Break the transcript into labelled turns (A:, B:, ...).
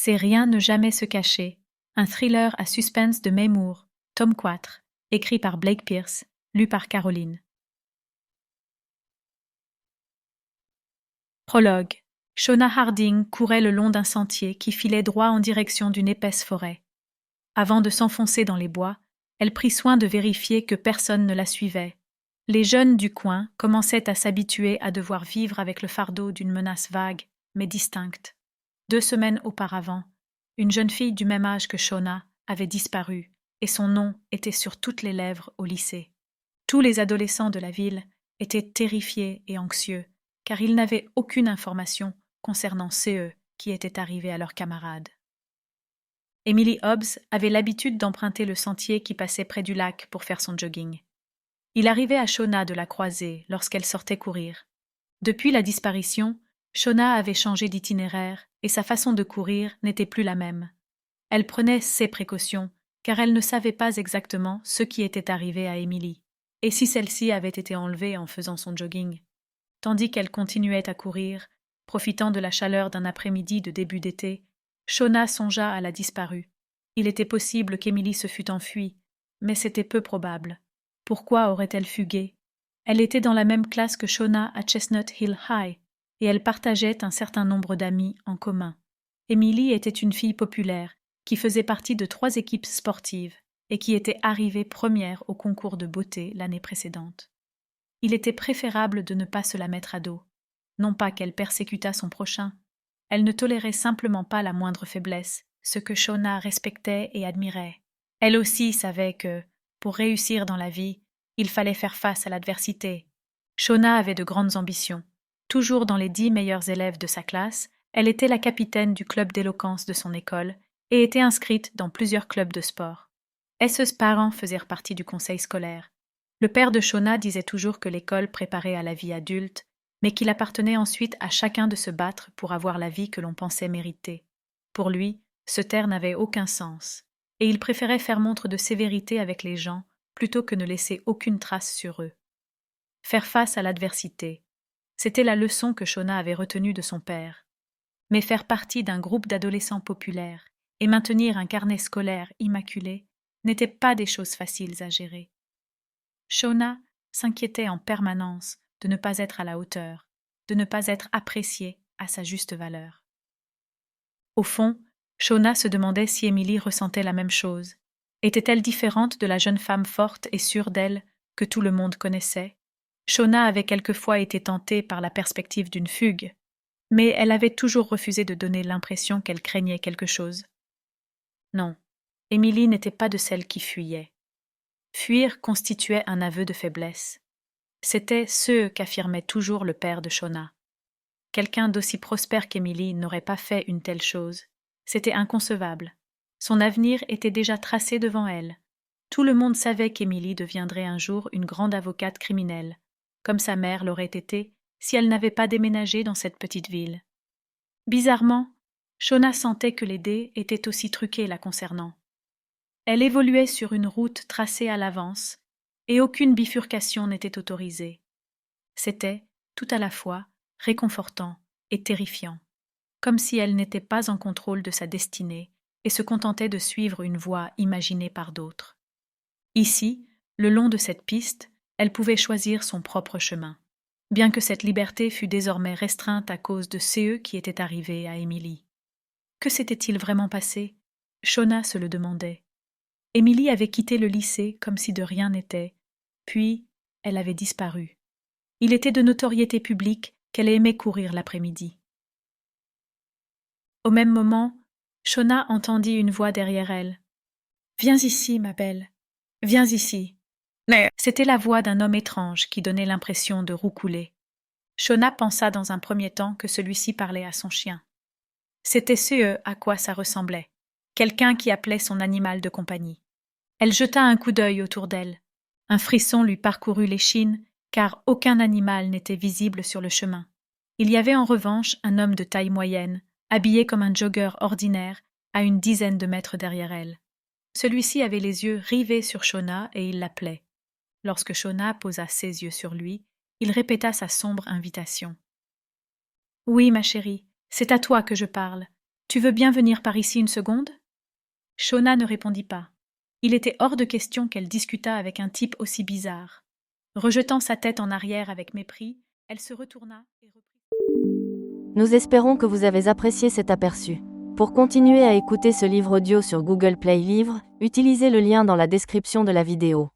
A: C'est Rien ne jamais se cacher, un thriller à suspense de May Moore, tome 4, écrit par Blake Pierce, lu par Caroline. Prologue. Shona Harding courait le long d'un sentier qui filait droit en direction d'une épaisse forêt. Avant de s'enfoncer dans les bois, elle prit soin de vérifier que personne ne la suivait. Les jeunes du coin commençaient à s'habituer à devoir vivre avec le fardeau d'une menace vague, mais distincte. 2 semaines auparavant, une jeune fille du même âge que Shona avait disparu, et son nom était sur toutes les lèvres au lycée. Tous les adolescents de la ville étaient terrifiés et anxieux, car ils n'avaient aucune information concernant CE qui était arrivé à leurs camarades. Emily Hobbs avait l'habitude d'emprunter le sentier qui passait près du lac pour faire son jogging. Il arrivait à Shona de la croiser lorsqu'elle sortait courir. Depuis la disparition, Shona avait changé d'itinéraire et sa façon de courir n'était plus la même. Elle prenait ses précautions, car elle ne savait pas exactement ce qui était arrivé à Emily, et si celle-ci avait été enlevée en faisant son jogging. Tandis qu'elle continuait à courir, profitant de la chaleur d'un après-midi de début d'été, Shona songea à la disparue. Il était possible qu'Emily se fût enfuie, mais c'était peu probable. Pourquoi aurait-elle fugué? Elle était dans la même classe que Shona à Chestnut Hill High, et elle partageait un certain nombre d'amis en commun. Emily était une fille populaire, qui faisait partie de 3 équipes sportives, et qui était arrivée première au concours de beauté l'année précédente. Il était préférable de ne pas se la mettre à dos. Non pas qu'elle persécutât son prochain, elle ne tolérait simplement pas la moindre faiblesse, ce que Shona respectait et admirait. Elle aussi savait que, pour réussir dans la vie, il fallait faire face à l'adversité. Shona avait de grandes ambitions. Toujours dans les 10 meilleurs élèves de sa classe, elle était la capitaine du club d'éloquence de son école et était inscrite dans plusieurs clubs de sport. Ses parents faisaient partie du conseil scolaire. Le père de Shona disait toujours que l'école préparait à la vie adulte, mais qu'il appartenait ensuite à chacun de se battre pour avoir la vie que l'on pensait mériter. Pour lui, se taire n'avait aucun sens, et il préférait faire montre de sévérité avec les gens plutôt que ne laisser aucune trace sur eux. Faire face à l'adversité, c'était la leçon que Shona avait retenue de son père. Mais faire partie d'un groupe d'adolescents populaires et maintenir un carnet scolaire immaculé n'étaient pas des choses faciles à gérer. Shona s'inquiétait en permanence de ne pas être à la hauteur, de ne pas être appréciée à sa juste valeur. Au fond, Shona se demandait si Emily ressentait la même chose. Était-elle différente de la jeune femme forte et sûre d'elle que tout le monde connaissait? Shona avait quelquefois été tentée par la perspective d'une fugue, mais elle avait toujours refusé de donner l'impression qu'elle craignait quelque chose. Non, Emily n'était pas de celles qui fuyaient. Fuir constituait un aveu de faiblesse. C'était ce qu'affirmait toujours le père de Shona. Quelqu'un d'aussi prospère qu'Emily n'aurait pas fait une telle chose. C'était inconcevable. Son avenir était déjà tracé devant elle. Tout le monde savait qu'Emily deviendrait un jour une grande avocate criminelle, comme sa mère l'aurait été si elle n'avait pas déménagé dans cette petite ville. Bizarrement, Shona sentait que les dés étaient aussi truqués la concernant. Elle évoluait sur une route tracée à l'avance, et aucune bifurcation n'était autorisée. C'était, tout à la fois, réconfortant et terrifiant, comme si elle n'était pas en contrôle de sa destinée et se contentait de suivre une voie imaginée par d'autres. Ici, le long de cette piste, elle pouvait choisir son propre chemin, bien que cette liberté fût désormais restreinte à cause de CE qui était arrivé à Emily. Que s'était-il vraiment passé? Shona se le demandait. Emily avait quitté le lycée comme si de rien n'était, puis elle avait disparu. Il était de notoriété publique qu'elle aimait courir l'après-midi. Au même moment, Shona entendit une voix derrière elle. « Viens ici, ma belle. Viens ici. » C'était la voix d'un homme étrange qui donnait l'impression de roucouler. Shona pensa dans un premier temps que celui-ci parlait à son chien. C'était ce à quoi ça ressemblait, quelqu'un qui appelait son animal de compagnie. Elle jeta un coup d'œil autour d'elle. Un frisson lui parcourut l'échine, car aucun animal n'était visible sur le chemin. Il y avait en revanche un homme de taille moyenne, habillé comme un jogger ordinaire, à une dizaine de mètres derrière elle. Celui-ci avait les yeux rivés sur Shona et il l'appelait. Lorsque Shona posa ses yeux sur lui, il répéta sa sombre invitation. « Oui, ma chérie, c'est à toi que je parle. Tu veux bien venir par ici une seconde? Shona ne répondit pas. Il était hors de question qu'elle discutât avec un type aussi bizarre. Rejetant sa tête en arrière avec mépris, elle se retourna et reprit.
B: Nous espérons que vous avez apprécié cet aperçu. Pour continuer à écouter ce livre audio sur Google Play Livres, utilisez le lien dans la description de la vidéo.